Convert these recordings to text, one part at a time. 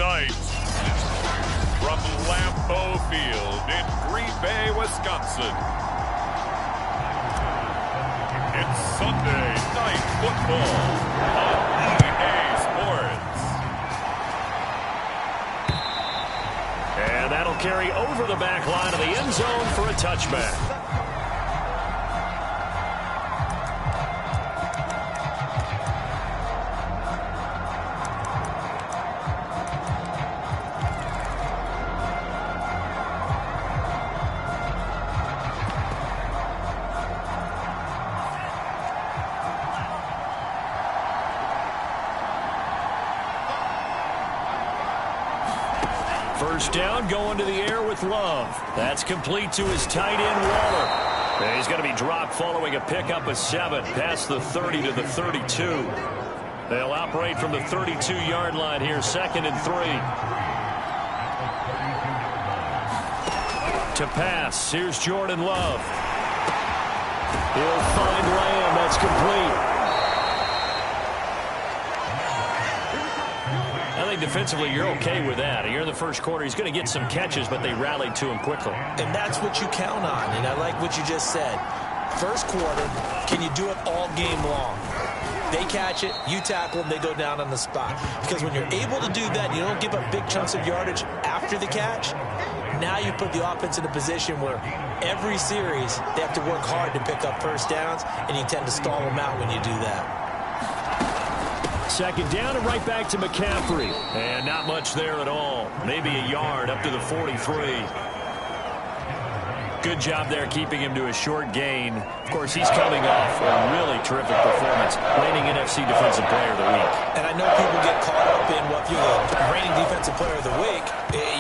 tonight, from Lambeau Field in Green Bay, Wisconsin, it's Sunday Night Football on EA Sports. And that'll carry over the back line of the end zone for a touchback. First down, going to the air with Love. That's complete to his tight end, Waller. And he's going to be dropped following a pickup of 7 past the 30 to the 32. They'll operate from the 32-yard line here, 2nd and 3. To pass, here's Jordan Love. He'll find Lamb. That's complete. Defensively, you're okay with that. You're in the first quarter. He's going to get some catches, but they rallied to him quickly. And that's what you count on, and I like what you just said. First quarter, can you do it all game long? They catch it, you tackle them, they go down on the spot. Because when you're able to do that, you don't give up big chunks of yardage after the catch. Now you put the offense in a position where every series they have to work hard to pick up first downs, and you tend to stall them out when you do that. Second down and right back to McCaffrey. And not much there at all. Maybe a yard up to the 43. Good job there keeping him to a short gain. Of course, he's coming off a really terrific performance, reigning NFC Defensive Player of the Week. And I know people get caught up in, well, if you're the reigning Defensive Player of the Week,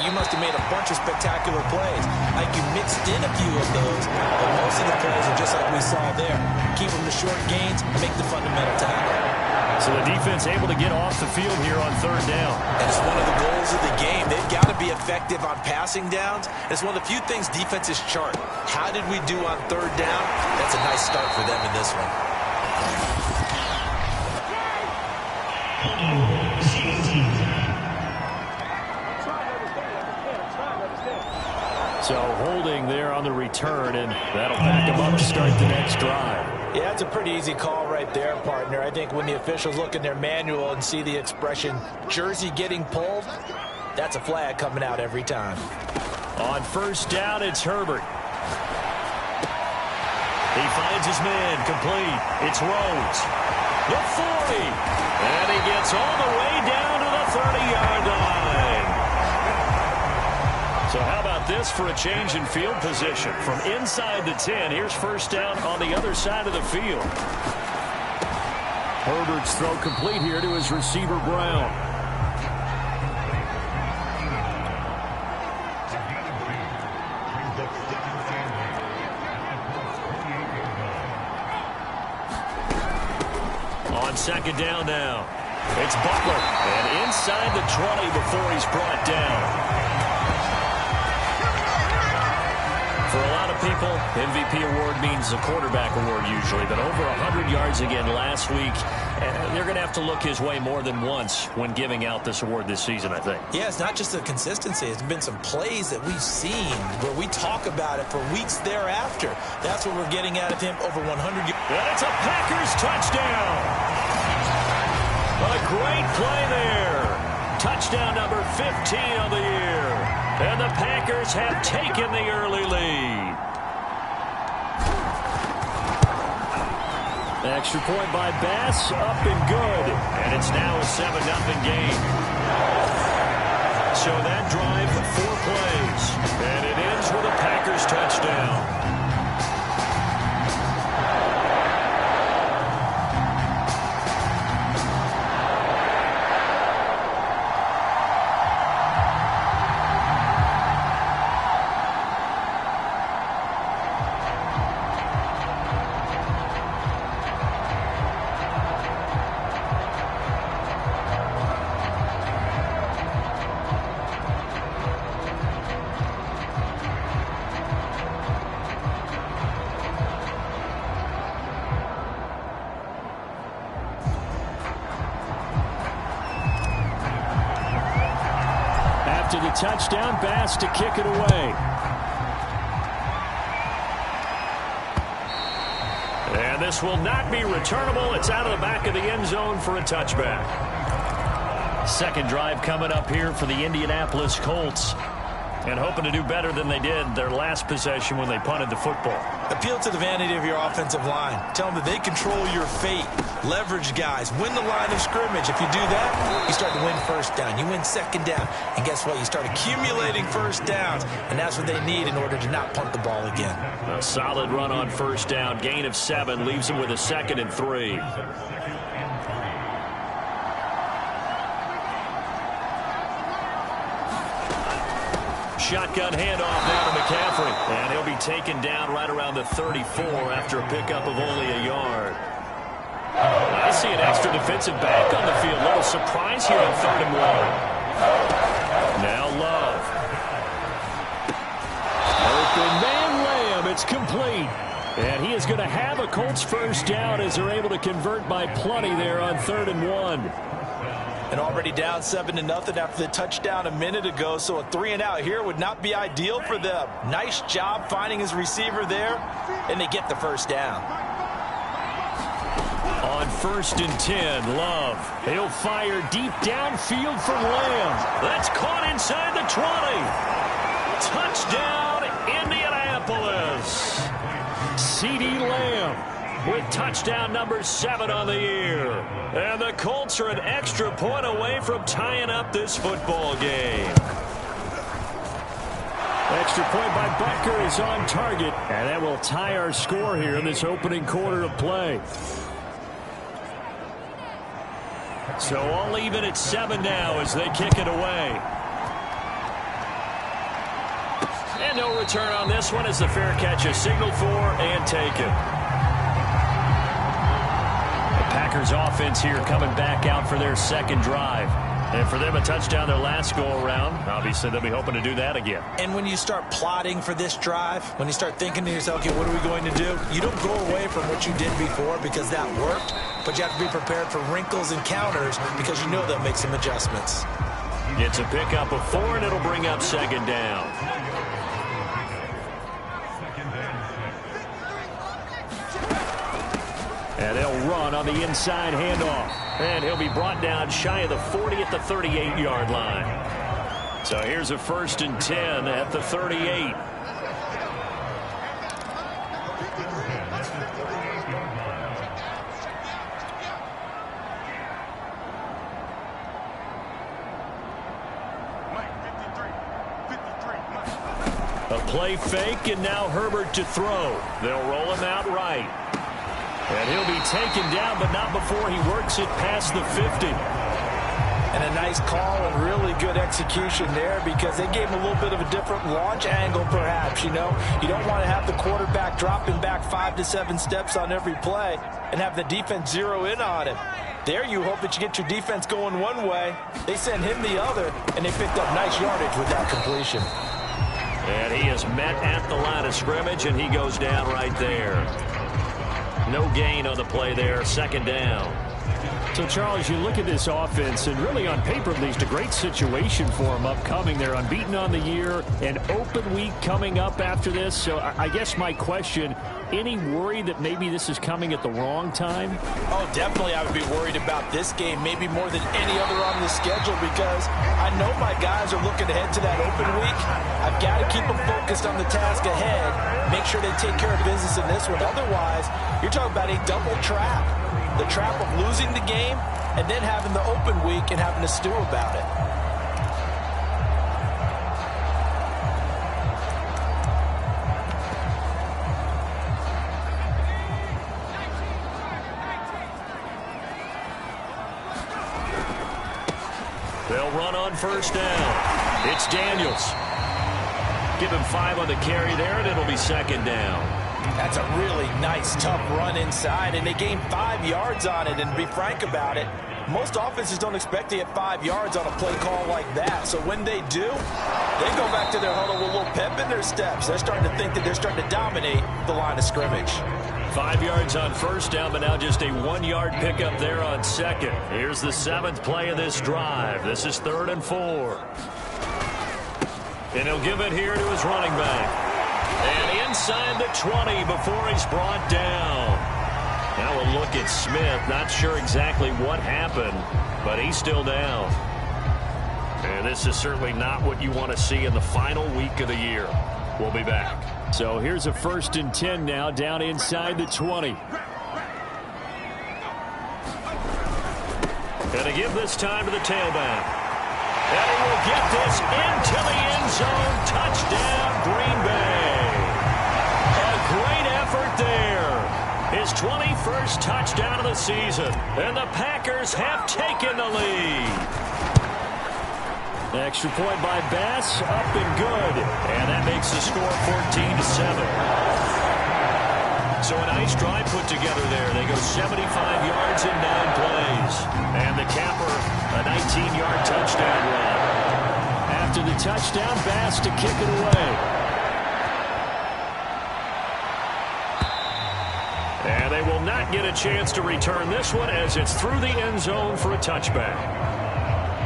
you must have made a bunch of spectacular plays. Like you mixed in a few of those, but most of the plays are just like we saw there. Keep them to short gains, make the fundamental tackle. So the defense able to get off the field here on 3rd down. And it's one of the goals of the game. They've got to be effective on passing downs. It's one of the few things defenses chart. How did we do on 3rd down? That's a nice start for them in this one. So holding there on the return, and that'll back them up to start the next drive. Yeah, it's a pretty easy call right there, partner. I think when the officials look in their manual and see the expression jersey getting pulled, that's a flag coming out every time. On 1st down, it's Herbert. He finds his man, complete. It's Rhodes. The 40. And he gets all the way down to the 30-yard line. So how about this for a change in field position? From inside the 10, here's 1st down on the other side of the field. Herbert's throw complete here to his receiver, Brown. On 2nd down now, it's Butler. And inside the 20 before he's brought down. For a lot of people, MVP award means a quarterback award usually, but over 100 yards again last week. They're going to have to look his way more than once when giving out this award this season, I think. Yeah, it's not just the consistency. It's been some plays that we've seen where we talk about it for weeks thereafter. That's what we're getting out of him, over 100 yards. And it's a Packers touchdown. A great play there. Touchdown number 15 of the year. And the Packers have taken the early lead. Extra point by Bass, up and good. And it's now a 7-0 game. So that drive, 4 plays. And it ends with a Packers touchdown. a touchdown pass to kick it away. And this will not be returnable. It's out of the back of the end zone for a touchback. Second drive coming up here for the Indianapolis Colts. And hoping to do better than they did their last possession when they punted the football. Appeal to the vanity of your offensive line. Tell them that they control your fate. Leverage guys. Win the line of scrimmage. If you do that, you start to win first down. You win second down. And guess what? You start accumulating first downs. And that's what they need in order to not punt the ball again. A solid run on first down. Gain of 7 leaves them with a 2nd and 3. Shotgun handoff now to McCaffrey. And he'll be taken down right around the 34 after a pickup of only a yard. I see an extra defensive back on the field. Little surprise here on 3rd and 1. Now Love. Open man Lamb. It's complete. And he is going to have a Colts first down as they're able to convert by plenty there on 3rd and 1. And already down 7-0 after the touchdown a minute ago, so a 3-and-out here would not be ideal for them. Nice job finding his receiver there, and they get the first down. On 1st and 10, Love. He'll fire deep downfield for Lamb. That's caught inside the 20. Touchdown, Indianapolis. CeeDee Lamb with touchdown number 7 on the year. And the Colts are an extra point away from tying up this football game. Extra point by Butker is on target, and that will tie our score here in this opening quarter of play. So all even at 7 now as they kick it away. And no return on this one as the fair catch is signaled for and taken. Packers offense here coming back out for their 2nd drive. And for them, a touchdown their last go-around. Obviously, they'll be hoping to do that again. And when you start plotting for this drive, when you start thinking to yourself, okay, what are we going to do? You don't go away from what you did before because that worked, but you have to be prepared for wrinkles and counters because you know they'll make some adjustments. It's a pickup of 4, and it'll bring up 2nd down. And they'll run on the inside handoff. And he'll be brought down shy of the 40 at the 38-yard line. So here's a 1st and 10 at the 38. A play fake, and now Herbert to throw. They'll roll him out right. And he'll be taken down, but not before he works it past the 50. And a nice call and really good execution there because they gave him a little bit of a different launch angle perhaps, you know. You don't want to have the quarterback dropping back 5 to 7 steps on every play and have the defense zero in on him. There you hope that you get your defense going one way. They send him the other, and they picked up nice yardage with that completion. And he is met at the line of scrimmage, and he goes down right there. No gain on the play there, 2nd down. So, Charles, you look at this offense, and really on paper at least, a great situation for them upcoming. They're unbeaten on the year, an open week coming up after this. So I guess my question, any worry that maybe this is coming at the wrong time? Oh, definitely I would be worried about this game, maybe more than any other on the schedule, because I know my guys are looking ahead to that open week. I've got to keep them focused on the task ahead, make sure they take care of business in this one. Otherwise, you're talking about a double trap. The trap of losing the game and then having the open week and having to stew about it. They'll run on 1st down. It's Daniels. Give him 5 on the carry there, and it'll be 2nd down. That's a really nice, tough run inside, and they gained 5 yards on it. And to be frank about it, most offenses don't expect to get 5 yards on a play call like that. So when they do, they go back to their huddle with a little pep in their steps. They're starting to think that they're starting to dominate the line of scrimmage. 5 yards on 1st down, but now just a 1-yard pickup there on 2nd. Here's the 7th play of this drive. This is 3rd and 4. And he'll give it here to his running back. And inside the 20 before he's brought down. Now we'll look at Smith. Not sure exactly what happened, but he's still down. And this is certainly not what you want to see in the final week of the year. We'll be back. So here's a 1st and 10 now, down inside the 20. Gonna give this time to the tailback. And he will get this into the end zone. Touchdown, Green Bay. A great effort there. His 21st touchdown of the season. And the Packers have taken the lead. Extra point by Bass, up and good. And that makes the score 14-7. So a nice drive put together there. They go 75 yards in 9 plays. And the capper, a 19-yard touchdown run. After the touchdown, Bass to kick it away. And they will not get a chance to return this one as it's through the end zone for a touchback.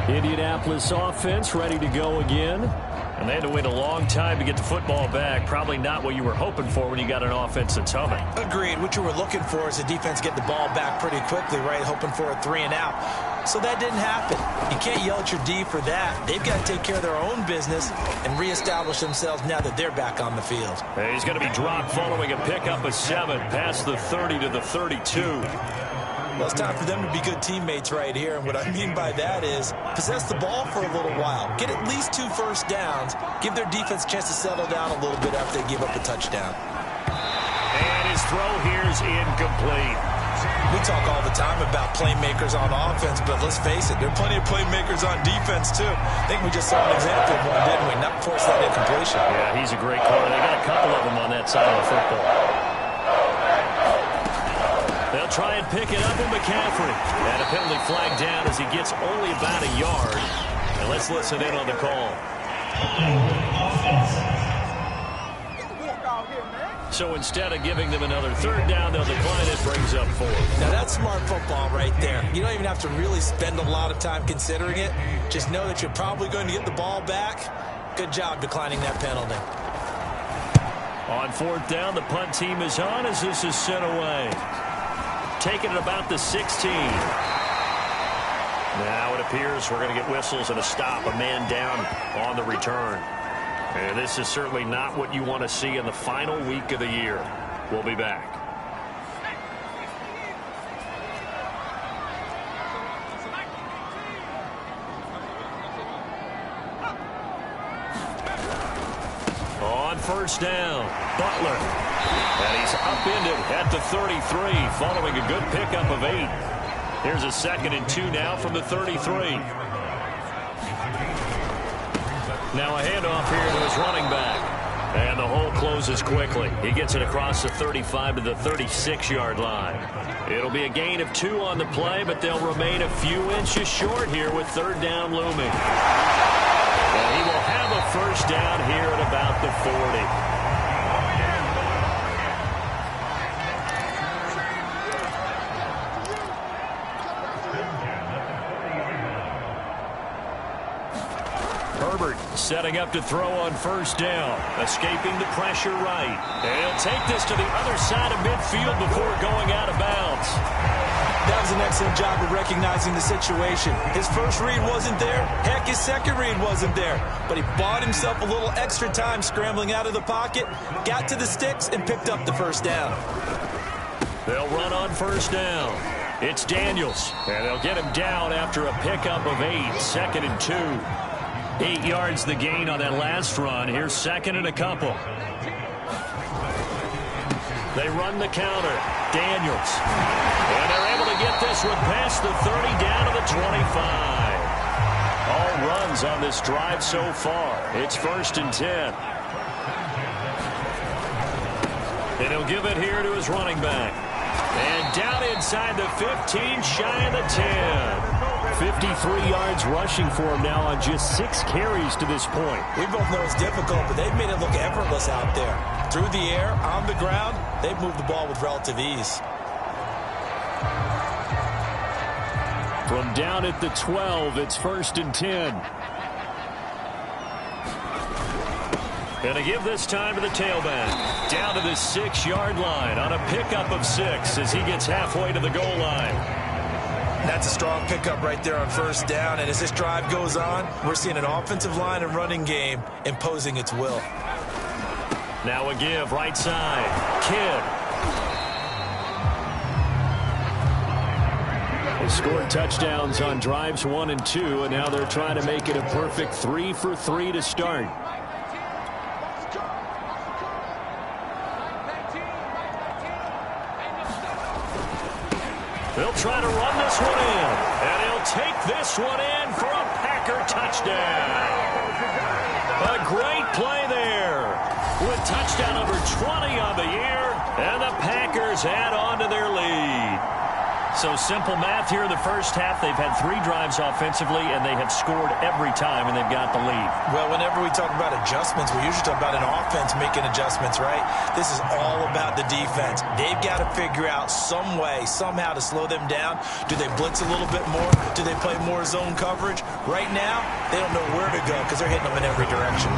Indianapolis offense ready to go again. And they had to wait a long time to get the football back. Probably not what you were hoping for when you got an offense that's humming. Agreed. What you were looking for is the defense get the ball back pretty quickly, right? Hoping for a 3 and out. So that didn't happen. You can't yell at your D for that. They've got to take care of their own business and reestablish themselves now that they're back on the field. He's going to be dropped following a pickup of 7 past the 30 to the 32. Well, it's time for them to be good teammates right here. And what I mean by that is possess the ball for a little while. Get at least 2 first downs. Give their defense a chance to settle down a little bit after they give up a touchdown. And his throw here is incomplete. We talk all the time about playmakers on offense, but let's face it, there are plenty of playmakers on defense, too. I think we just saw an example of one, didn't we? Not force that incompletion. Yeah, he's a great corner. They got a couple of them on that side of the football. They'll try and pick it up with McCaffrey. And a penalty flag down as he gets only about a yard. And let's listen in on the call. So instead of giving them another 3rd down, they'll decline it, brings up 4. Now that's smart football right there. You don't even have to really spend a lot of time considering it. Just know that you're probably going to get the ball back. Good job declining that penalty. On 4th down, the punt team is on as this is sent away. Taking it about the 16. Now it appears we're going to get whistles and a stop, a man down on the return. And this is certainly not what you want to see in the final week of the year. We'll be back. On 1st down, Butler. And he's upended at the 33 following a good pickup of 8. Here's a 2nd and 2 now from the 33. Now a handoff here to his running back. And the hole closes quickly. He gets it across the 35 to the 36-yard line. It'll be a gain of 2 on the play, but they'll remain a few inches short here with 3rd down looming. And he will have a 1st down here at about the 40. Setting up to throw on 1st down. Escaping the pressure right. And he'll take this to the other side of midfield before going out of bounds. That was an excellent job of recognizing the situation. His first read wasn't there. Heck, his second read wasn't there. But he bought himself a little extra time scrambling out of the pocket, got to the sticks, and picked up the 1st down. They'll run on 1st down. It's Daniels. And they'll get him down after a pickup of 8. 2nd and 2. 8 yards the gain on that last run. Here's 2nd and a couple. They run the counter. Daniels. And they're able to get this one past the 30 down to the 25. All runs on this drive so far. It's 1st and 10. And he'll give it here to his running back. And down inside the 15, shy of the 10. 53 yards rushing for him now on just 6 carries to this point. We both know it's difficult, but they've made it look effortless out there. Through the air, on the ground, they've moved the ball with relative ease. From down at the 12, it's 1st and 10. And to give this time to the tailback. Down to the 6-yard line on a pickup of 6 as he gets halfway to the goal line. That's a strong pickup right there on first down. And as this drive goes on, we're seeing an offensive line and running game imposing its will. Now a give right side. Kidd. They scored touchdowns on drives 1 and 2, and now they're trying to make it a perfect 3 for 3 to start. They'll try to run this one in, and he'll take this one in for a Packer touchdown. A great play there with touchdown number 20 on the year, and the Packers add on to their lead. So simple math here in the first half. They've had 3 drives offensively, and they have scored every time, and they've got the lead. Well, whenever we talk about adjustments, we usually talk about an offense making adjustments, right? This is all about the defense. They've got to figure out some way, somehow to slow them down. Do they blitz a little bit more? Do they play more zone coverage? Right now, they don't know where to go because they're hitting them in every direction.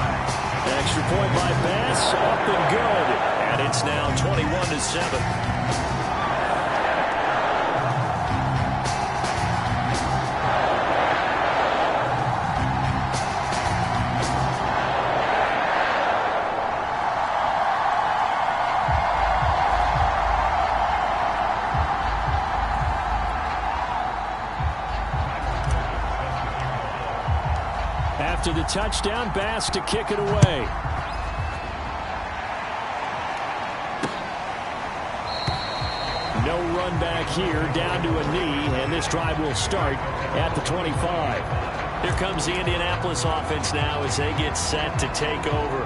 Extra point by Bass, up and good. And it's now 21-7. After the touchdown, Bass to kick it away. No run back here, down to a knee, and this drive will start at the 25. Here comes the Indianapolis offense now as they get set to take over.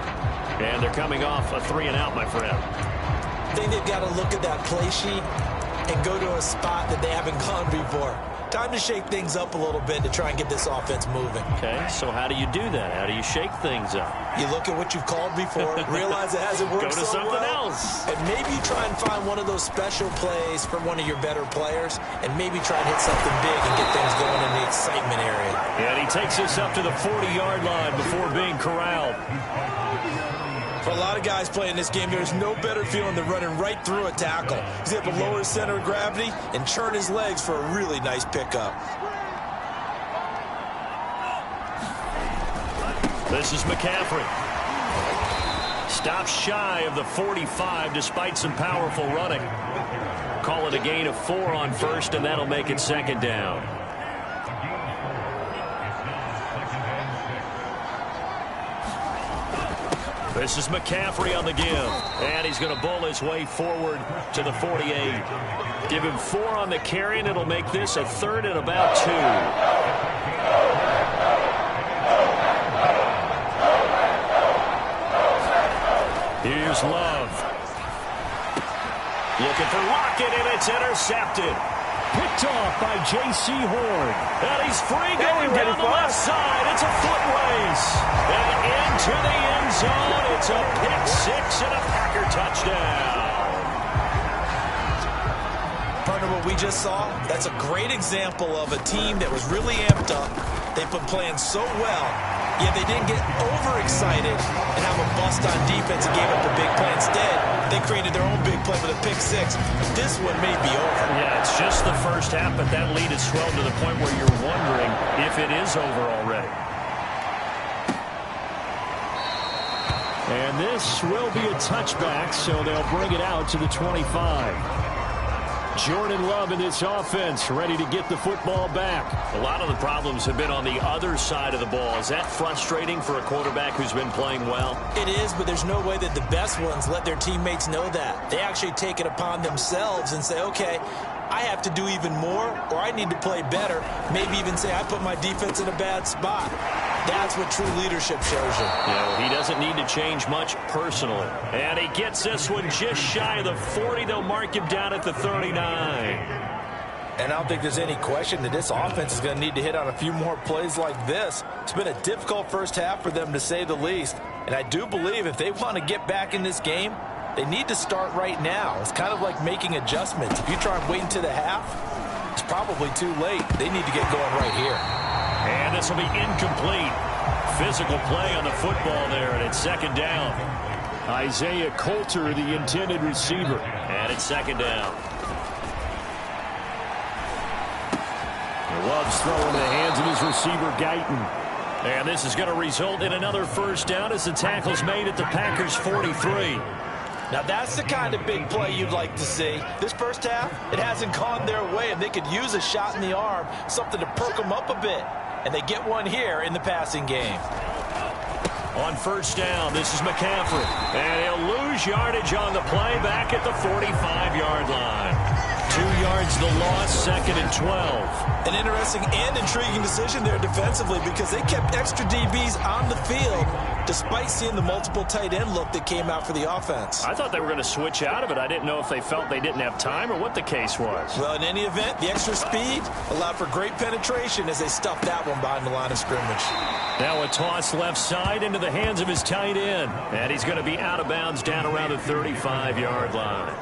And they're coming off a 3-and-out, my friend. I think they've got to look at that play sheet and go to a spot that they haven't gone before. Time to shake things up a little bit to try and get this offense moving. Okay, so how do you do that? How do you shake things up? You look at what you've called before, realize it hasn't worked Go to so something well, else. and maybe you try and find one of those special plays for one of your better players, and maybe try and hit something big and get things going in the excitement area. And he takes us up to the 40-yard line before being corralled. For a lot of guys playing this game, there's no better feeling than running right through a tackle. He's able to lower his center of gravity and churn his legs for a really nice pickup. This is McCaffrey. Stops shy of the 45 despite some powerful running. Call it a gain of 4 on first, and that'll make it 2nd down. This is McCaffrey on the give, and he's going to bull his way forward to the 48. Give him 4 on the carry, and it'll make this a 3rd and about 2. Here's Love. Looking for Lockett, and it's intercepted. Picked off by J.C. Horn. And he's free going down the left side. It's a foot race. And into the end zone. It's a pick 6 and a Packer touchdown. Partner, what we just saw, that's a great example of a team that was really amped up. They've been playing so well, yet they didn't get overexcited and have a bust on defense and gave up a big play. Instead, they created their own big play with a pick 6. This one may be over. Yeah, it's just the first half, but that lead has swelled to the point where you're wondering if it is over already. And this will be a touchback, so they'll bring it out to the 25. Jordan Love in this offense, ready to get the football back. A lot of the problems have been on the other side of the ball. Is that frustrating for a quarterback who's been playing well? It is, but there's no way that the best ones let their teammates know that. They actually take it upon themselves and say, okay, I have to do even more, or I need to play better. Maybe even say I put my defense in a bad spot. That's what true leadership shows you. He doesn't need to change much personally. And he gets this one just shy of the 40. They'll mark him down at the 39. And I don't think there's any question that this offense is going to need to hit on a few more plays like this. It's been a difficult first half for them, to say the least. And I do believe if they want to get back in this game, they need to start right now. It's kind of like making adjustments. If you try and wait until the half, it's probably too late. They need to get going right here. And this will be incomplete. physical play on the football there, and it's second down. Isaiah Coulter, the intended receiver. And it's second down. Love's throwing in the hands of his receiver, Guyton. And this is going to result in another first down as the tackle's made at the Packers' 43. Now that's the kind of big play you'd like to see. This first half, it hasn't gone their way, and they could use a shot in the arm, something to perk them up a bit. And they get one here in the passing game. On first down, this is McCaffrey. And he'll lose yardage on the play back at the 45-yard line. 2 yards the loss, second and 12. An interesting and intriguing decision there defensively because they kept extra DBs on the field despite seeing the multiple tight end look that came out for the offense. I thought they were going to switch out of it. I didn't know if they felt they didn't have time or what the case was. Well, in any event, the extra speed allowed for great penetration as they stuffed that one behind the line of scrimmage. Now a toss left side into the hands of his tight end. And he's going to be out of bounds down around the 35-yard line.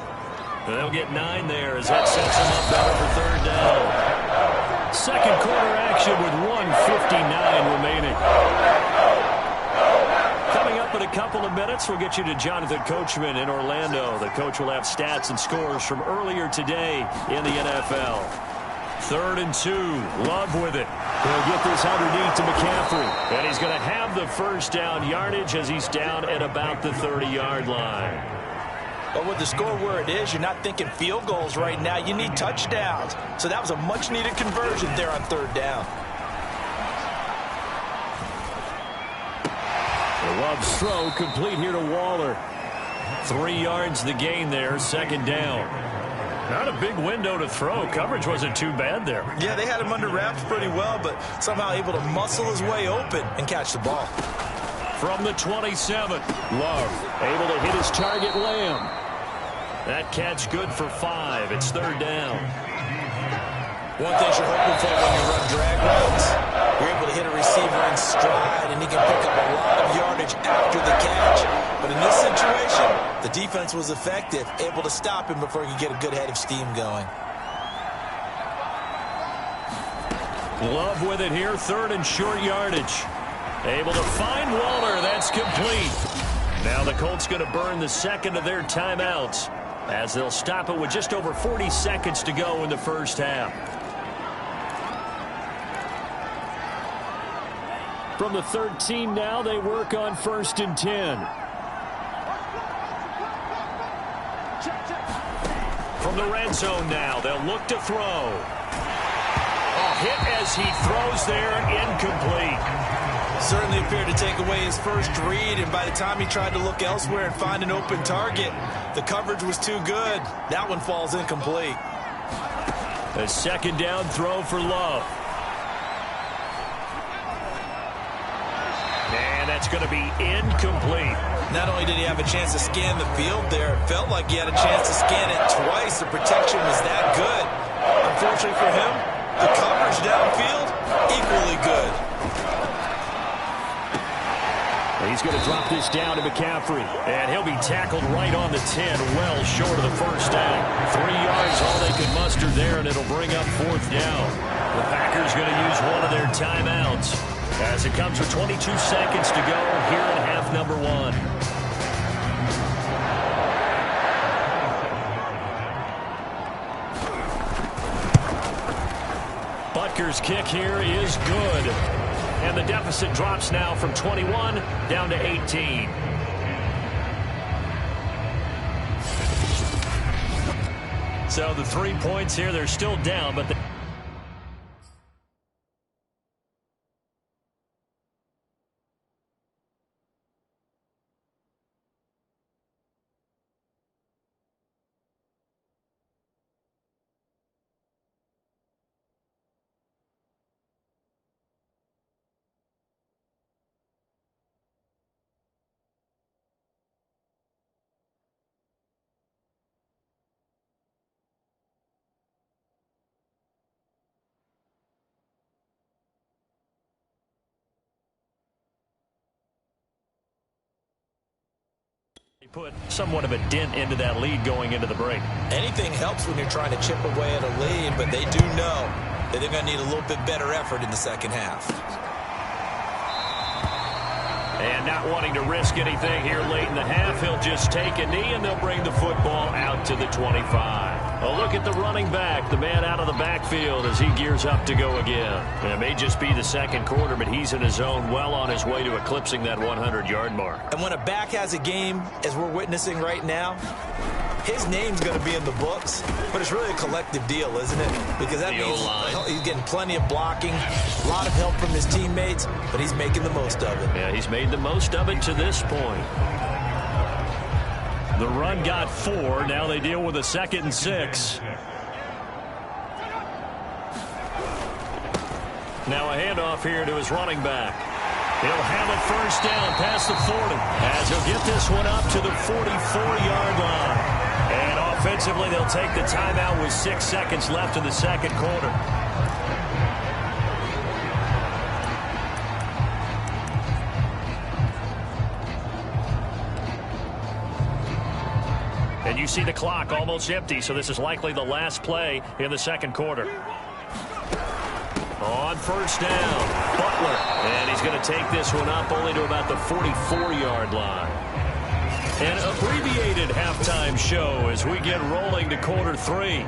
They'll get 9 there as that sets them up better for third down. Second quarter action with 1:59 remaining. Coming up in a couple of minutes, we'll get you to Jonathan Coachman in Orlando. The coach will have stats and scores from earlier today in the NFL. 3rd and 2. Love with it. He'll get this underneath to McCaffrey. And he's going to have the first down yardage as he's down at about the 30-yard line. But with the score where it is, you're not thinking field goals right now. You need touchdowns. So that was a much-needed conversion there on third down. Love's throw complete here to Waller. 3 yards the gain there, second down. Not a big window to throw. Coverage wasn't too bad there. Yeah, they had him under wraps pretty well, but somehow able to muscle his way open and catch the ball. From the 27, Love able to hit his target, Lamb. That catch good for 5. It's third down. One thing you're hoping for when you run drag routes, you're able to hit a receiver in stride, and he can pick up a lot of yardage after the catch. But in this situation, the defense was effective, able to stop him before he could get a good head of steam going. Love with it here, 3rd and short yardage. Able to find Waller. That's complete. Now the Colts going to burn the second of their timeouts as they'll stop it with just over 40 seconds to go in the first half. From the 13 now, they work on 1st and 10. From the red zone now, they'll look to throw. A hit as he throws there, incomplete. Certainly appeared to take away his first read, and by the time he tried to look elsewhere and find an open target, the coverage was too good. That one falls incomplete. A second down throw for Love. And that's going to be incomplete. Not only did he have a chance to scan the field there, it felt like he had a chance to scan it twice. The protection was that good. Unfortunately for him, the coverage downfield, equally good. He's going to drop this down to McCaffrey. And he'll be tackled right on the 10, well short of the first down. 3 yards, all they can muster there, and it'll bring up 4th down. The Packers going to use one of their timeouts as it comes with 22 seconds to go here in half number 1. Butker's kick here is good. And the deficit drops now from 21 down to 18. So the 3 points here, they're still down, but he put somewhat of a dent into that lead going into the break. Anything helps when you're trying to chip away at a lead, but they do know that they're going to need a little bit better effort in the second half. And not wanting to risk anything here late in the half, he'll just take a knee, and they'll bring the football out to the 25. A look at the running back, the man out of the backfield as he gears up to go again. And it may just be the second quarter, but he's in his zone, well on his way to eclipsing that 100-yard mark. And when a back has a game, as we're witnessing right now, his name's going to be in the books, but it's really a collective deal, isn't it? Because that means he's getting plenty of blocking, a lot of help from his teammates, but he's making the most of it. Yeah, he's made the most of it to this point. The run got 4. Now they deal with a 2nd and 6. Now a handoff here to his running back. He'll have it first down past the 40 as he'll get this one up to the 44-yard line. And offensively, they'll take the timeout with 6 seconds left in the second quarter. And you see the clock almost empty, so this is likely the last play in the second quarter. On first down, Butler. And he's going to take this one up only to about the 44-yard line. An abbreviated halftime show as we get rolling to quarter 3.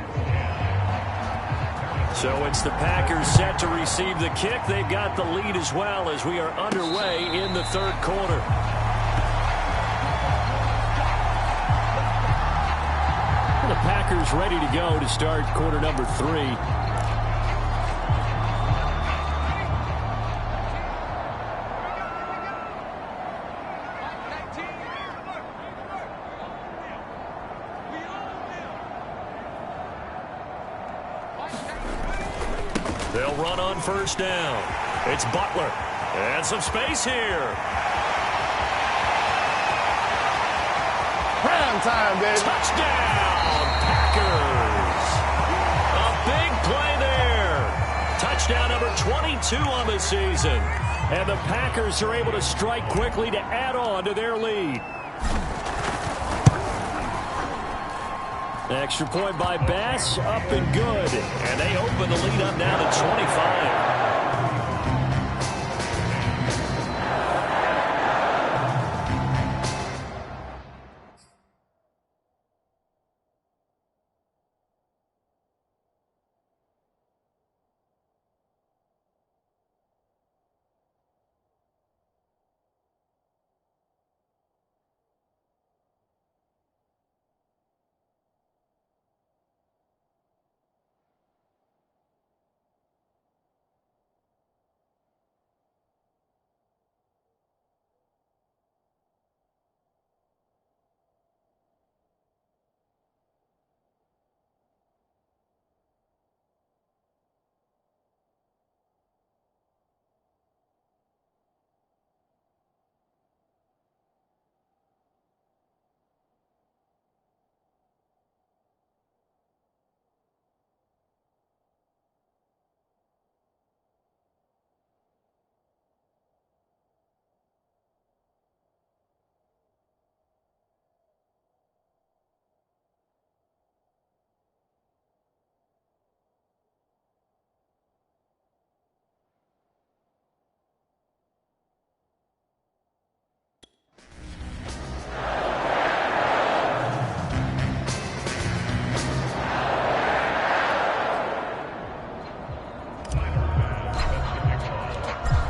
So it's the Packers set to receive the kick. They've got the lead as well as we are underway in the third quarter. The Packers ready to go to start quarter number 3. They'll run on first down. It's Butler. And some space here. Prime time, baby. Touchdown, Packers. A big play there. Touchdown number 22 on the season. And the Packers are able to strike quickly to add on to their lead. Extra point by Bass, up and good. And they open the lead up now to 25.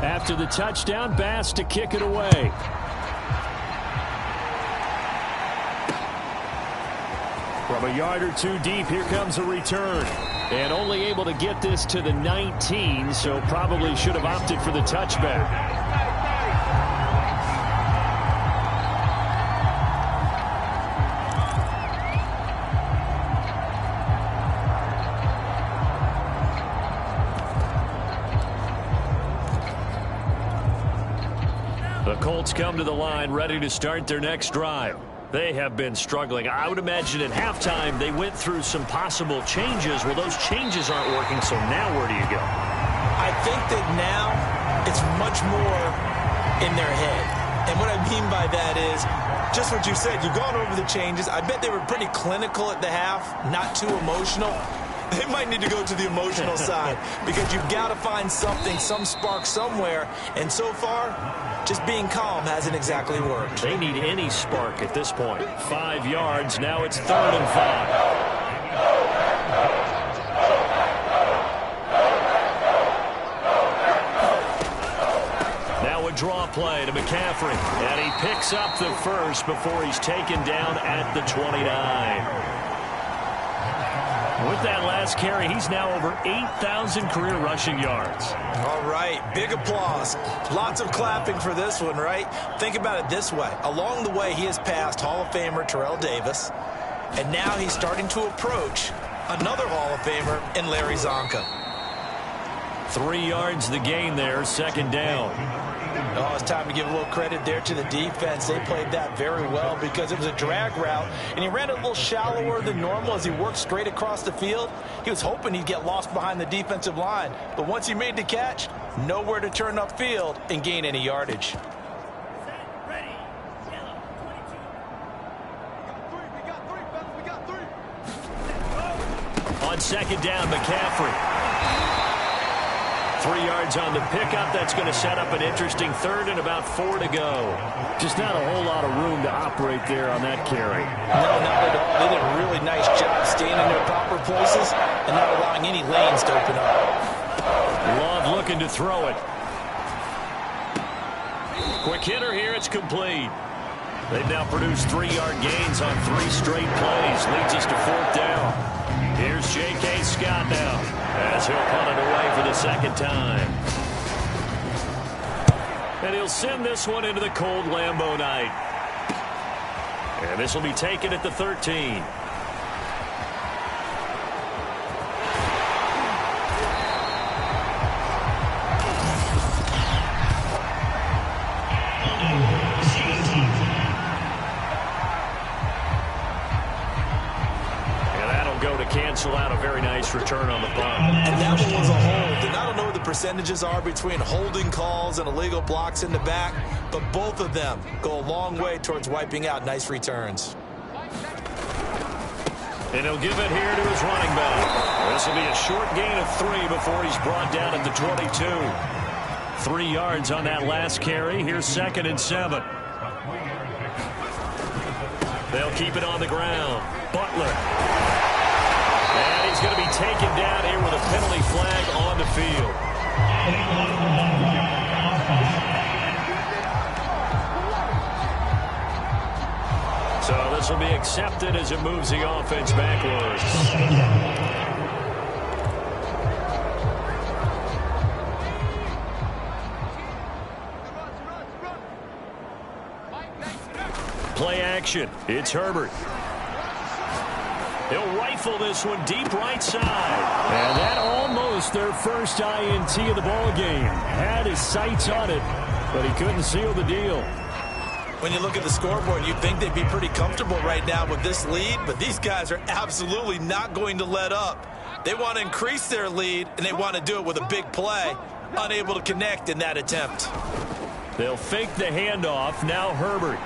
After the touchdown, Bass to kick it away. From a yard or two deep, here comes a return. And only able to get this to the 19, so probably should have opted for the touchback. The Colts come to the line ready to start their next drive. They have been struggling. I would imagine at halftime they went through some possible changes. Well, those changes aren't working, so now where do you go? I think that now it's much more in their head. And what I mean by that is just what you said. You've gone over the changes. I bet they were pretty clinical at the half, not too emotional. They might need to go to the emotional side because you've got to find something, some spark somewhere. And so far, just being calm hasn't exactly worked. They need any spark at this point. 5 yards. Now it's 3rd and 5. Draw play to McCaffrey, and he picks up the first before he's taken down at the 29. With that last carry, he's now over 8,000 career rushing yards. All right, big applause. Lots of clapping for this one, right? Think about it this way. Along the way, he has passed Hall of Famer Terrell Davis, and now he's starting to approach another Hall of Famer in Larry Zonka. 3 yards the gain there, 2nd down. Oh, it's time to give a little credit there to the defense. They played that very well because it was a drag route, and he ran it a little shallower than normal as he worked straight across the field. He was hoping he'd get lost behind the defensive line, but once he made the catch, nowhere to turn upfield and gain any yardage. On 2nd down, McCaffrey. 3 yards on the pickup. That's going to set up an interesting 3rd and about 4 to go. Just not a whole lot of room to operate there on that carry. No, not at all. They did a really nice job staying in their proper places and not allowing any lanes to open up. Love looking to throw it. Quick hitter here. It's complete. They've now produced 3-yard gains on 3 straight plays. Leads us to 4th down. Here's J.K. Scott now, as he'll punt it away for the 2nd time. And he'll send this one into the cold Lambeau night. And this will be taken at the 13. Cancel out a very nice return on the punt. And that one was a hold. And I don't know what the percentages are between holding calls and illegal blocks in the back, but both of them go a long way towards wiping out nice returns. And he'll give it here to his running back. This will be a short gain of 3 before he's brought down at the 22. 3 yards on that last carry. Here's 2nd and 7. They'll keep it on the ground. Butler. And he's going to be taken down here with a penalty flag on the field. So this will be accepted as it moves the offense backwards. Play action. It's Herbert. He'll rifle this one deep right side. And that almost their first INT of the ball game. Had his sights on it, but he couldn't seal the deal. When you look at the scoreboard, you'd think they'd be pretty comfortable right now with this lead, but these guys are absolutely not going to let up. They want to increase their lead, and they want to do it with a big play. Unable to connect in that attempt. They'll fake the handoff. Now Herbert.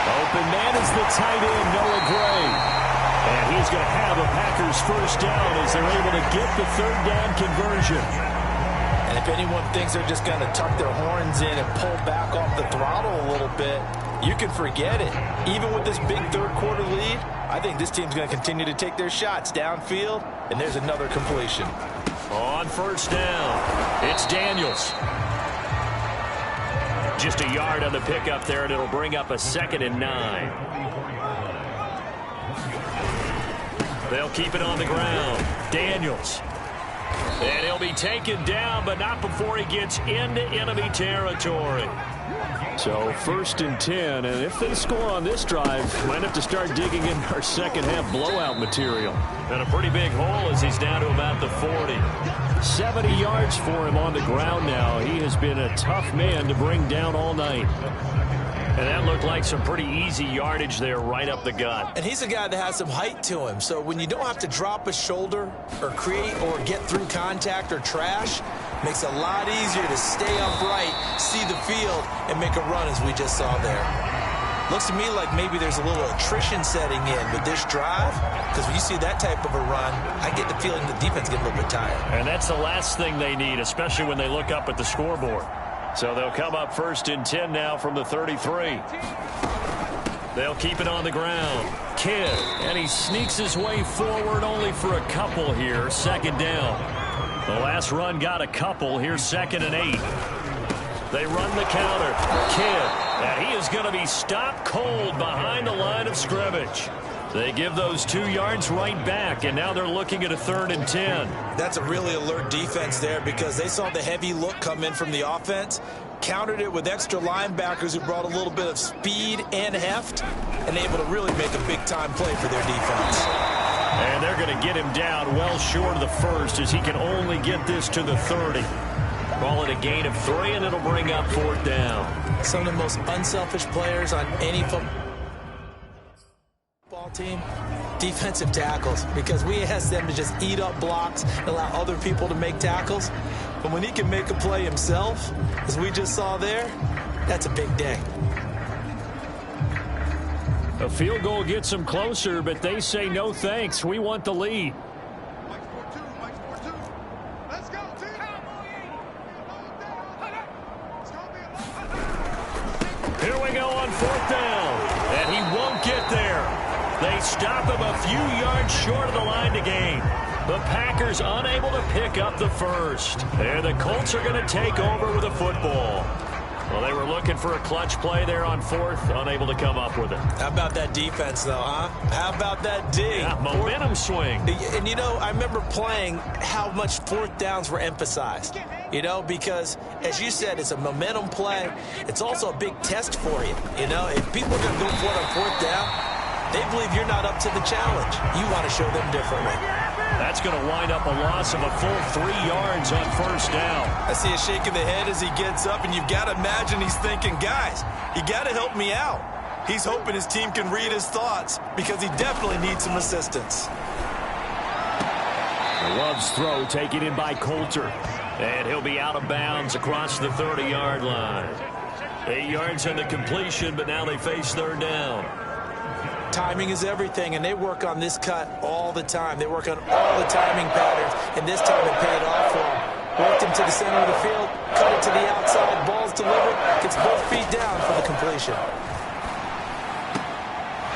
Open man is the tight end, Noah Gray. And he's going to have a Packers first down as they're able to get the 3rd down conversion. And if anyone thinks they're just going to tuck their horns in and pull back off the throttle a little bit, you can forget it. Even with this big 3rd quarter lead, I think this team's going to continue to take their shots downfield, and there's another completion. On 1st down, it's Daniels. Just a yard on the pickup there, and it'll bring up a 2nd and 9. They'll keep it on the ground. Daniels. And he'll be taken down, but not before he gets into enemy territory. So 1st and 10, and if they score on this drive, might have to start digging in our second half blowout material. And a pretty big hole as he's down to about the 40. 70 yards for him on the ground now. He has been a tough man to bring down all night. And that looked like some pretty easy yardage there right up the gut. And he's a guy that has some height to him. So when you don't have to drop a shoulder or create or get through contact or trash, makes it a lot easier to stay upright, see the field, and make a run as we just saw there. Looks to me like maybe there's a little attrition setting in with this drive, because when you see that type of a run, I get the feeling the defense getting a little bit tired. And that's the last thing they need, especially when they look up at the scoreboard. So they'll come up 1st and 10 now from the 33. They'll keep it on the ground. Kidd, and he sneaks his way forward only for a couple here. 2nd down. The last run got a couple. Here's 2nd and 8. They run the counter. Kidd, and he is going to be stopped cold behind the line of scrimmage. They give those 2 yards right back, and now they're looking at a 3rd and 10. That's a really alert defense there, because they saw the heavy look come in from the offense, countered it with extra linebackers who brought a little bit of speed and heft, and able to really make a big-time play for their defense. And they're going to get him down well short of the 1st, as he can only get this to the 30. Call it a gain of 3, and it'll bring up 4th down. Some of the most unselfish players on any football team, defensive tackles, because we ask them to just eat up blocks and allow other people to make tackles. But when he can make a play himself, as we just saw there, that's a big day. A field goal gets them closer, but they say no thanks. We want the lead. Here we go on 4th down, and he won't get there. They stop him a few yards short of the line to gain. The Packers unable to pick up the 1st. And the Colts are going to take over with a football. Well, they were looking for a clutch play there on 4th, unable to come up with it. How about that defense, though, huh? How about that D? Yeah, momentum swing. And, you know, I remember playing how much 4th downs were emphasized. You know, because, as you said, it's a momentum play. It's also a big test for you. You know, if people are going to go for it on 4th down, they believe you're not up to the challenge. You want to show them differently. That's going to wind up a loss of a full 3 yards on 1st down. I see a shake of the head as he gets up, and you've got to imagine he's thinking, guys, you got to help me out. He's hoping his team can read his thoughts, because he definitely needs some assistance. Love's throw taken in by Coulter. And he'll be out of bounds across the 30-yard line. 8 yards on the completion, but now they face 3rd down. Timing is everything, and they work on this cut all the time. They work on all the timing patterns, and this time it paid off for him. Worked him to the center of the field, cut it to the outside, ball's delivered, gets both feet down for the completion.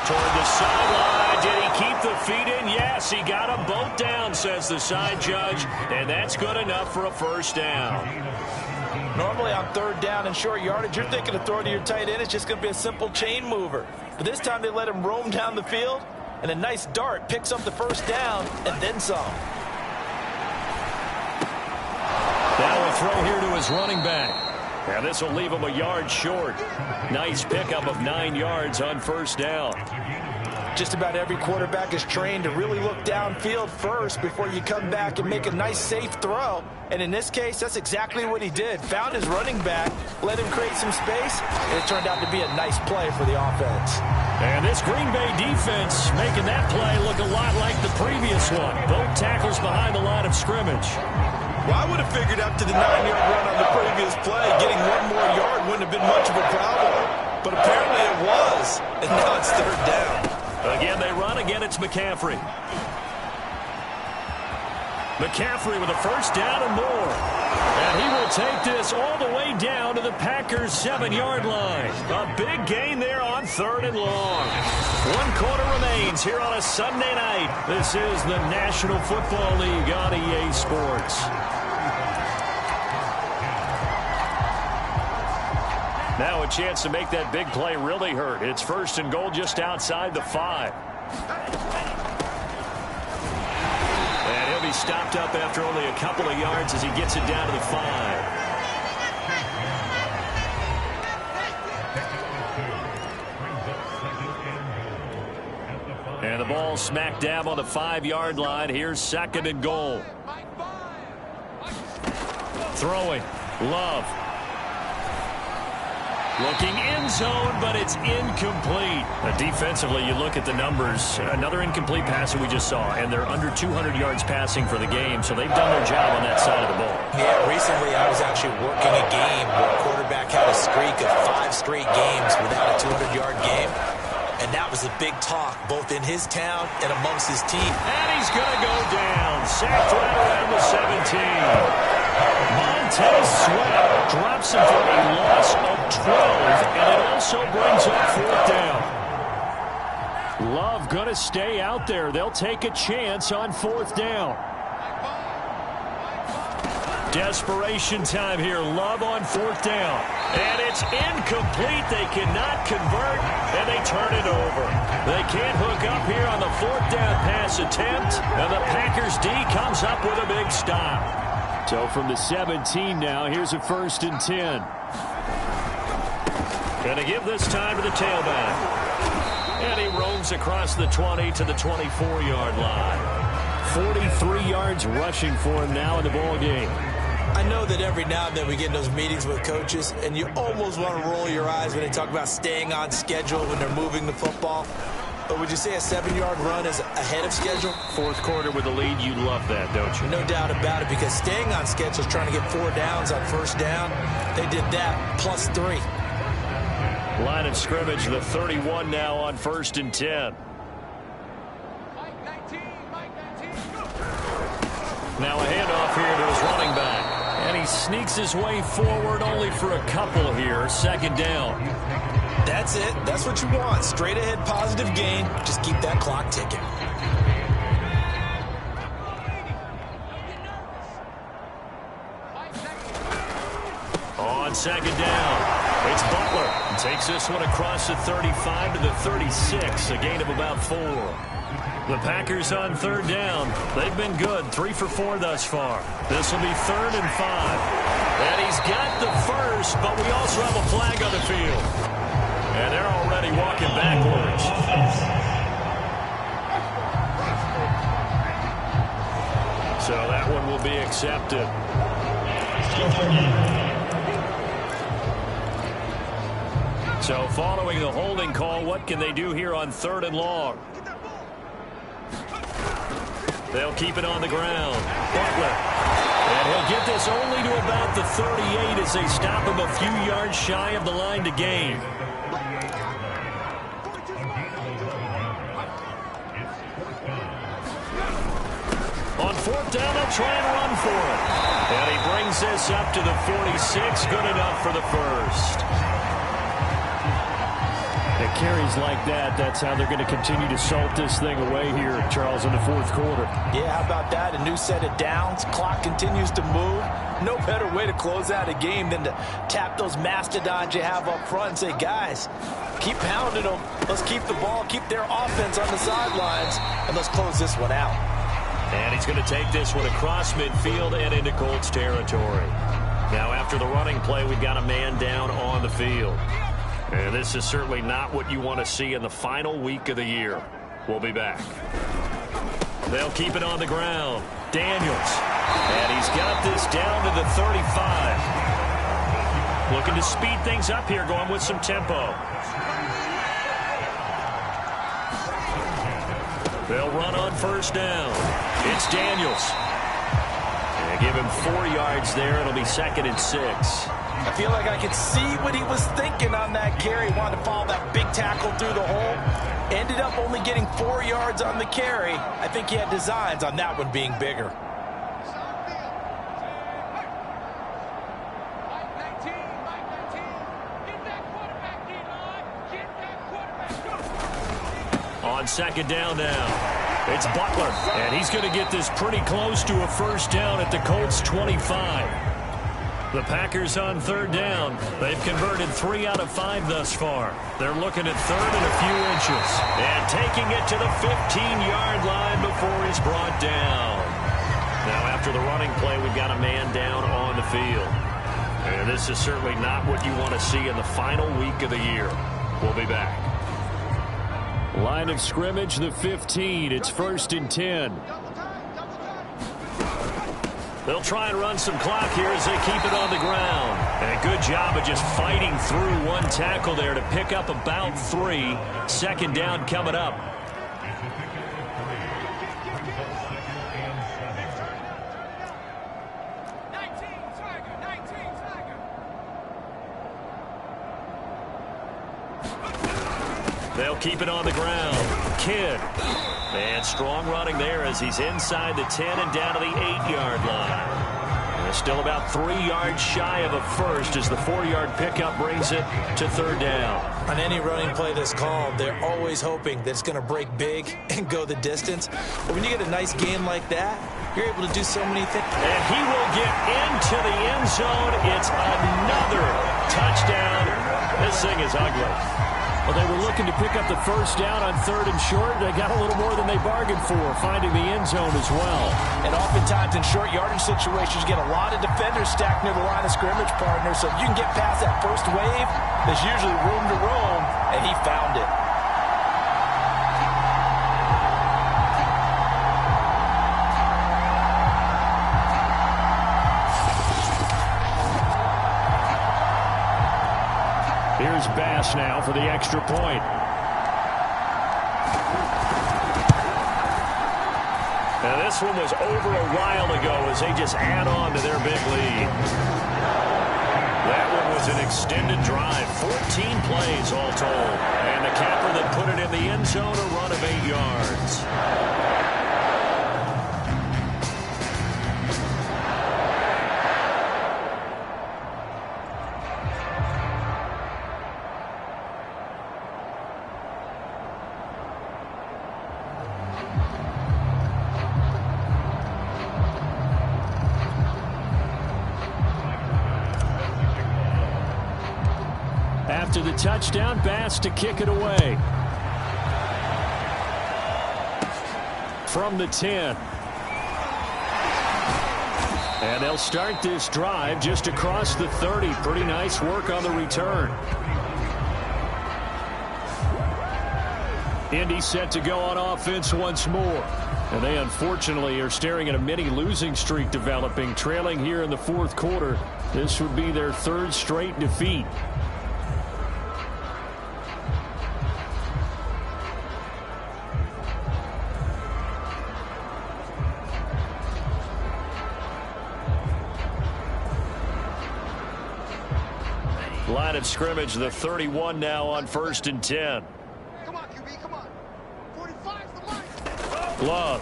Toward the sideline, did he keep the feet in? Yes, he got them both down, says the side judge, and that's good enough for a 1st down. Normally on 3rd down and short yardage, you're thinking of throwing to your tight end. It's just going to be a simple chain mover. But this time they let him roam down the field, and a nice dart picks up the 1st down and then some. Now a throw here to his running back. And this will leave him a yard short. Nice pickup of 9 yards on 1st down. Just about every quarterback is trained to really look downfield first before you come back and make a nice, safe throw. And in this case, that's exactly what he did. Found his running back, let him create some space, and it turned out to be a nice play for the offense. And this Green Bay defense making that play look a lot like the previous one. Both tackles behind the line of scrimmage. Well, I would have figured after the 9-yard run on the previous play, getting 1 more yard wouldn't have been much of a problem. But apparently it was, and now it's 3rd down. Again, they run. Again, it's McCaffrey. McCaffrey with a 1st down and more. And he will take this all the way down to the Packers' 7-yard line. A big gain there on 3rd and long. 1 quarter remains here on a Sunday night. This is the National Football League on EA Sports. Now a chance to make that big play really hurt. It's 1st and goal just outside the 5. And he'll be stopped up after only a couple of yards as he gets it down to the 5. And the ball smack dab on the 5-yard line. Here's 2nd and goal. Throwing. Love. Looking in zone, but it's incomplete. Defensively, you look at the numbers. Another incomplete pass that we just saw, and they're under 200 yards passing for the game, so they've done their job on that side of the ball. Yeah, recently I was actually working a game where a quarterback had a streak of 5 straight games without a 200-yard game, and that was a big talk, both in his town and amongst his team. And he's going to go down. Sacked right around the 17. Montez Sweat drops him for a loss of 12, and it also brings up 4th down. Love going to stay out there. They'll take a chance on 4th down. Desperation time here. Love on 4th down. And it's incomplete. They cannot convert, and they turn it over. They can't hook up here on the 4th down pass attempt, and the Packers D comes up with a big stop. So from the 17 now, here's a 1st and 10. Going to give this time to the tailback. And he roams across the 20 to the 24-yard line. 43 yards rushing for him now in the ball game. I know that every now and then we get in those meetings with coaches, and you almost want to roll your eyes when they talk about staying on schedule when they're moving the football. But would you say a 7-yard run is ahead of schedule? 4th quarter with a lead, you love that, don't you? No doubt about it, because staying on schedule is trying to get 4 downs on 1st down. They did that, plus 3. Line of scrimmage, the 31 now on 1st and 10. Now a handoff here to his running back. And he sneaks his way forward only for a couple here. 2nd down. That's it. That's what you want. Straight ahead positive gain. Just keep that clock ticking. On 2nd down, it's Butler. He takes this one across the 35 to the 36, a gain of about 4. The Packers on 3rd down. They've been good, 3 for 4 thus far. This will be 3rd and 5. And he's got the first, but we also have a flag on the field. And they're already walking backwards. So that one will be accepted. So following the holding call, what can they do here on 3rd and long? They'll keep it on the ground. Butler. And he'll get this only to about the 38 as they stop him a few yards shy of the line to gain. On 4th down, they'll try and run for it. And he brings this up to the 46. Good enough for the first. It carries like that. That's how they're going to continue to salt this thing away here, Charles, in the 4th quarter. Yeah, how about that? A new set of downs. Clock continues to move. No better way to close out a game than to tap those mastodons you have up front and say, guys, keep pounding them. Let's keep the ball, keep their offense on the sidelines, and let's close this one out. And he's going to take this one across midfield and into Colts territory. Now after the running play, we've got a man down on the field. And this is certainly not what you want to see in the final week of the year. We'll be back. They'll keep it on the ground. Daniels. And he's got this down to the 35. Looking to speed things up here, going with some tempo. They'll run on 1st down. It's Daniels. And give him 4 yards there. It'll be 2nd and 6. I feel like I could see what he was thinking on that carry. Wanted to follow that big tackle through the hole. Ended up only getting 4 yards on the carry. I think he had designs on that one being bigger. On 2nd down now, it's Butler, and he's going to get this pretty close to a 1st down at the Colts 25. The Packers on 3rd down. They've converted 3 out of 5 thus far. They're looking at 3rd and a few inches. And taking it to the 15-yard line before he's brought down. Now after the running play, we've got a man down on the field. And this is certainly not what you want to see in the final week of the year. We'll be back. Line of scrimmage, the 15. It's 1st and 10. They'll try and run some clock here as they keep it on the ground. And a good job of just fighting through one tackle there to pick up about 3. Second down coming up. They'll keep it on the ground. Kidd. And strong running there as he's inside the 10 and down to the 8-yard line. They're still about 3 yards shy of a first as the 4-yard pickup brings it to third down. On any running play that's called, they're always hoping that it's going to break big and go the distance. But when you get a nice game like that, you're able to do so many things. And he will get into the end zone. It's another touchdown. This thing is ugly. Well, they were looking to pick up the first down on 3rd and short. They got a little more than they bargained for, finding the end zone as well. And oftentimes in short yardage situations, you get a lot of defenders stacked near the line of scrimmage, partner. So if you can get past that first wave, there's usually room to roam, and he found it. Here's Bass now for the extra point. Now this one was over a while ago as they just add on to their big lead. That one was an extended drive, 14 plays all told. And the capper that put it in the end zone, a run of 8 yards. After the touchdown, Bass to kick it away. From the 10. And they'll start this drive just across the 30. Pretty nice work on the return. Indy set to go on offense once more. And they unfortunately are staring at a mini losing streak developing, trailing here in the 4th quarter. This would be their 3rd straight defeat. Line of scrimmage, the 31 now on 1st and 10. Come on, QB, come on. 45's the line. Love.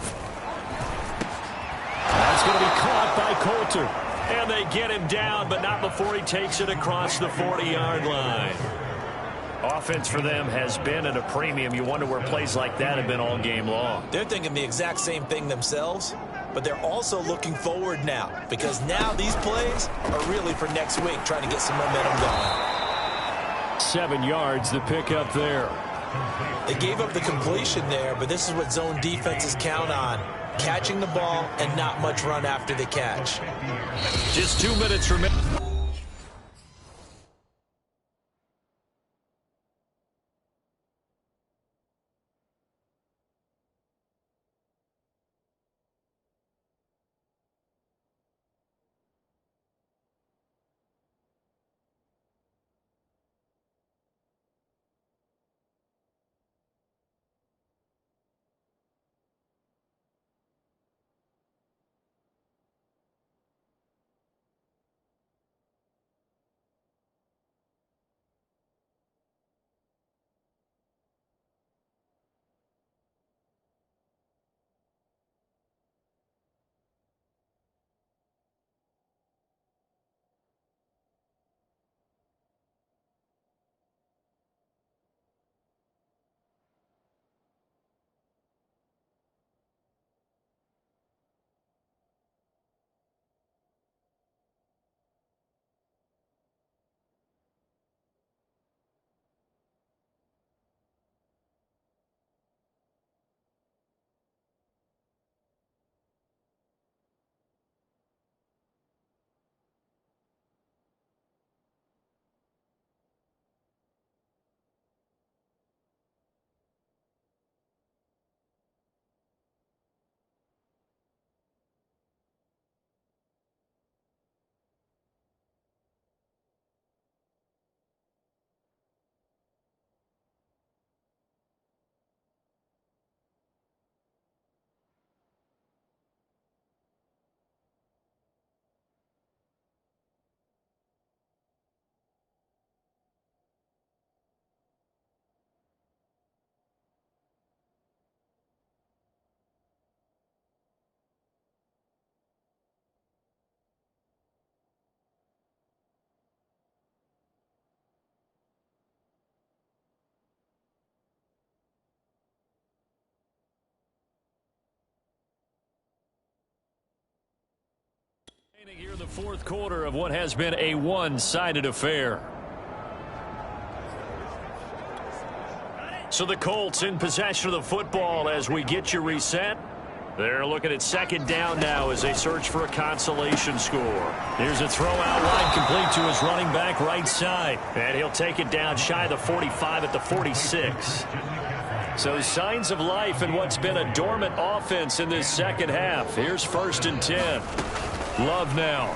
That's going to be caught by Coulter. And they get him down, but not before he takes it across the 40-yard line. Offense for them has been at a premium. You wonder where plays like that have been all game long. They're thinking the exact same thing themselves, but they're also looking forward now because now these plays are really for next week, trying to get some momentum going. 7 yards, the pickup there. They gave up the completion there, but this is what zone defenses count on. Catching the ball and not much run after the catch. Just 2 minutes remaining. the fourth quarter of what has been a one-sided affair. So the Colts in possession of the football as we get you reset. They're looking at second down now as they search for a consolation score. Here's a throw out wide, complete to his running back right side. And he'll take it down shy of the 45 at the 46. So signs of life in what's been a dormant offense in this second half. Here's 1st and 10. Love now.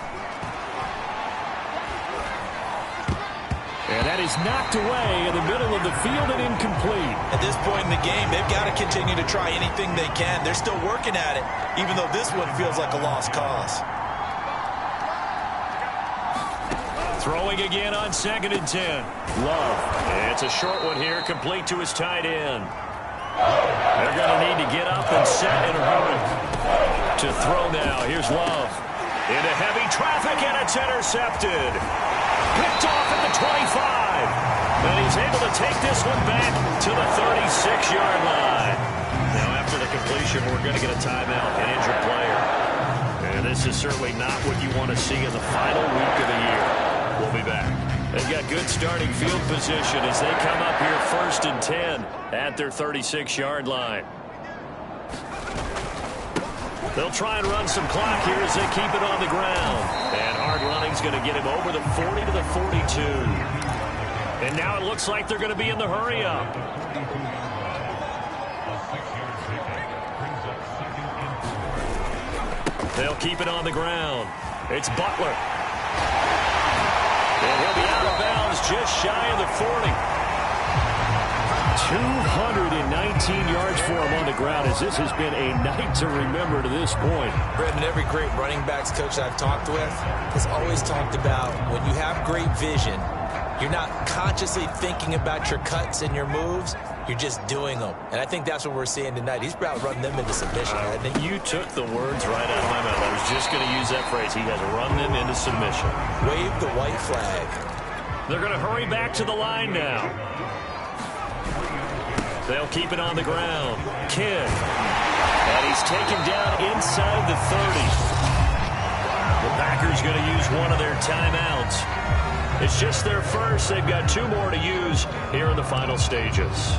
And that is knocked away in the middle of the field and incomplete. At this point in the game, they've got to continue to try anything they can. They're still working at it, even though this one feels like a lost cause. Throwing again on 2nd and 10. Love. It's a short one here, complete to his tight end. They're going to need to get up and set in a hurry. To throw now, here's Love. Into heavy traffic, and it's intercepted. Picked off at the 25. And he's able to take this one back to the 36-yard line. Now, after the completion, we're going to get a timeout, an injured player. And this is certainly not what you want to see in the final week of the year. We'll be back. They've got good starting field position as they come up here 1st and 10 at their 36-yard line. They'll try and run some clock here as they keep it on the ground. And hard running's going to get him over the 40 to the 42. And now it looks like they're going to be in the hurry up. They'll keep it on the ground. It's Butler. And he'll be out of bounds just shy of the 40. 219 yards for him on the ground as this has been a night to remember to this point. Brendan, every great running backs coach I've talked with has always talked about when you have great vision, you're not consciously thinking about your cuts and your moves. You're just doing them. And I think that's what we're seeing tonight. He's about running them into submission. You took the words right out of my mouth. I was just going to use that phrase. He has run them into submission. Wave the white flag. They're going to hurry back to the line now. They'll keep it on the ground. Kidd. And he's taken down inside the 30. The Packers going to use one of their timeouts. It's just their first. They've got 2 more to use here in the final stages.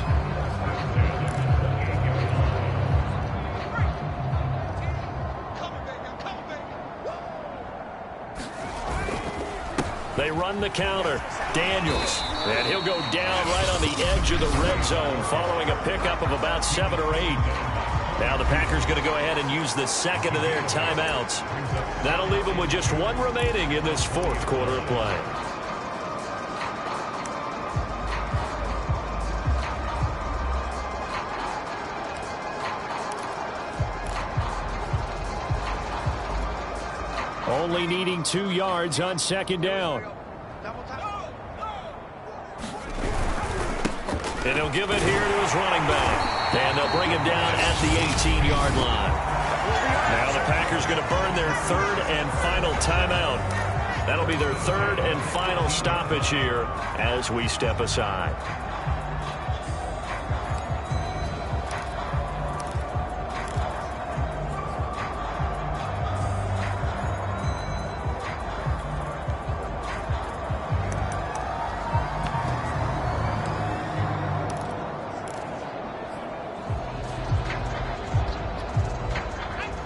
They run the counter. Daniels. And he'll go down right on the edge of the red zone following a pickup of about 7 or 8. Now the Packers going to go ahead and use the second of their timeouts. That'll leave them with just 1 remaining in this 4th quarter of play. Only needing 2 yards on 2nd down. And he'll give it here to his running back. And they'll bring him down at the 18-yard line. Now the Packers going to burn their 3rd and final timeout. That'll be their 3rd and final stoppage here as we step aside.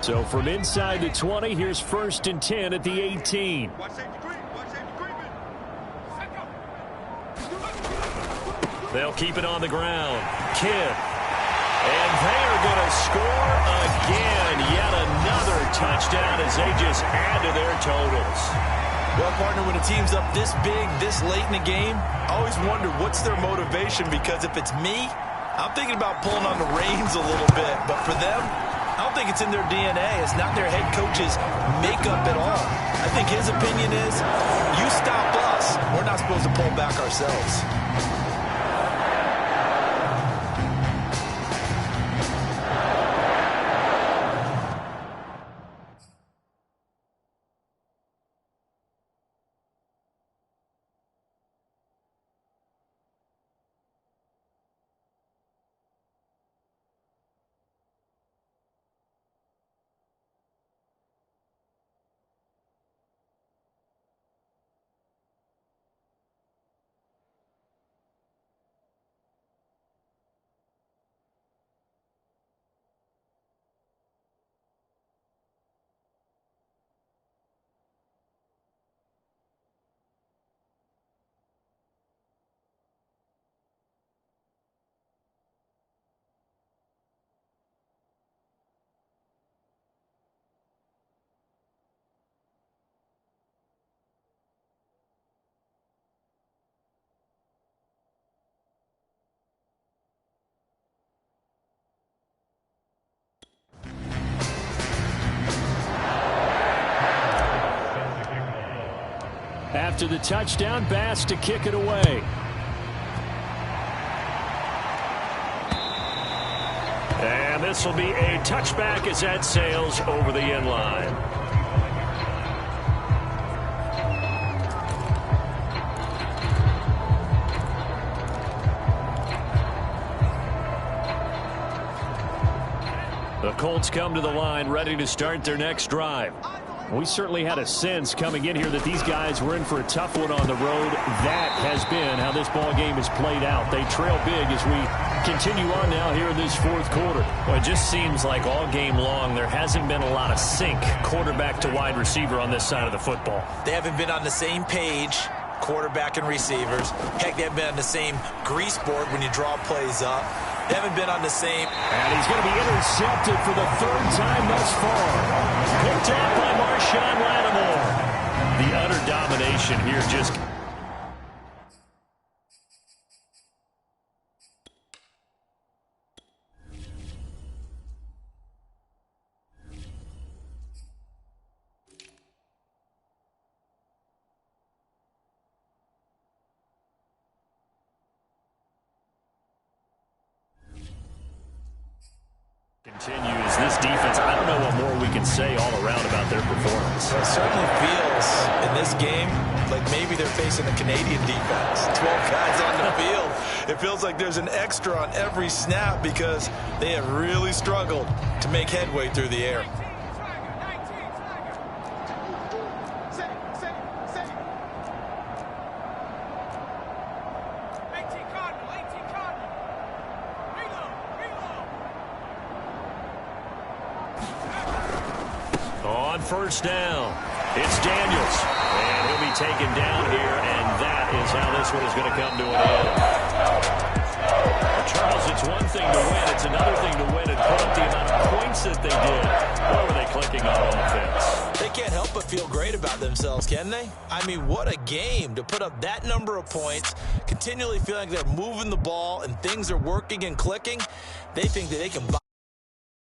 So from inside the 20, here's 1st and 10 at the 18. They'll keep it on the ground. Kidd. And they are going to score again. Yet another touchdown as they just add to their totals. Well, partner, when a team's up this big, this late in the game, I always wonder what's their motivation, because if it's me, I'm thinking about pulling on the reins a little bit. But for them, I don't think it's in their DNA. It's not their head coach's makeup at all. I think his opinion is, you stop us, we're not supposed to pull back ourselves. After the touchdown, Bass to kick it away. And this will be a touchback as that sails over the end line. The Colts come to the line, ready to start their next drive. We certainly had a sense coming in here that these guys were in for a tough one on the road. That has been how this ball game has played out. They trail big as we continue on now here in this fourth quarter. Well, it just seems like all game long there hasn't been a lot of sync quarterback to wide receiver on this side of the football. They haven't been on the same page, quarterback and receivers. Heck, they haven't been on the same grease board when you draw plays up. They haven't been on the same. And he's going to be intercepted for the third time thus far. Picked off by Marshawn Lattimore. The utter domination here just... continues. This defense, I don't know what more we can say all around about their performance. It certainly feels in this game like maybe they're facing a Canadian defense. 12 guys on the field. It feels like there's an extra on every snap because they have really struggled to make headway through the air. On first down, it's Daniels. And he'll be taken down here, and that is how this one is going to come to an end. Well, Charles, it's one thing to win. It's another thing to win and put up the amount of points that they did. Boy, were they clicking on offense. They can't help but feel great about themselves, can they? I mean, what a game to put up that number of points, continually feeling like they're moving the ball and things are working and clicking. They think that they can